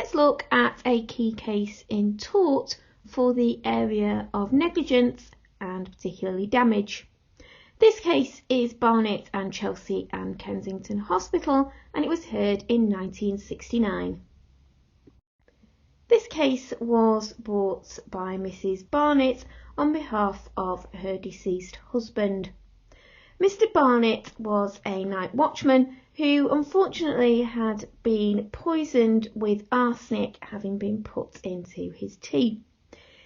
let's look at a key case in tort for the area of negligence and particularly damage. This case is Barnett and Chelsea and Kensington Hospital, and it was heard in 1969. This case was brought by Mrs. Barnett on behalf of her deceased husband. Mr. Barnett was a night watchman who unfortunately had been poisoned with arsenic having been put into his tea.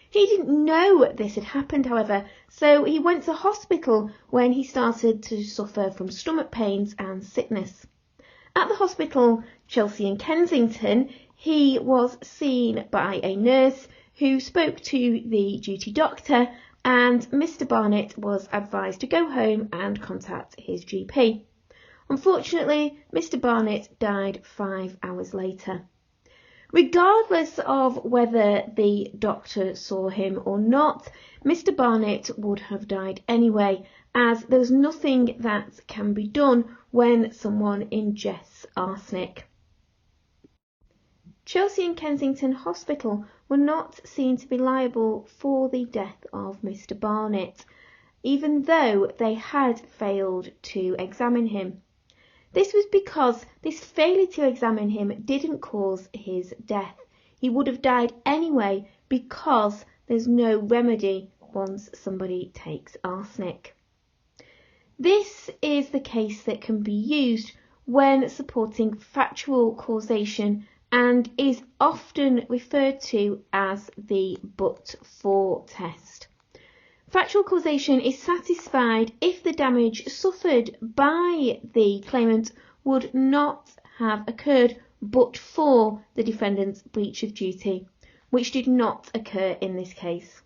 He didn't know this had happened, however, so he went to hospital when he started to suffer from stomach pains and sickness. At the hospital, Chelsea and Kensington, he was seen by a nurse who spoke to the duty doctor, and Mr. Barnett was advised to go home and contact his GP. Unfortunately, Mr. Barnett died 5 hours later. Regardless of whether the doctor saw him or not, Mr. Barnett would have died anyway, as there's nothing that can be done when someone ingests arsenic. Chelsea and Kensington Hospital were not seen to be liable for the death of Mr. Barnett, even though they had failed to examine him. This was because this failure to examine him didn't cause his death. He would have died anyway because there's no remedy once somebody takes arsenic. This is the case that can be used when supporting factual causation and is often referred to as the but-for test. Factual causation is satisfied if the damage suffered by the claimant would not have occurred but for the defendant's breach of duty, which did not occur in this case.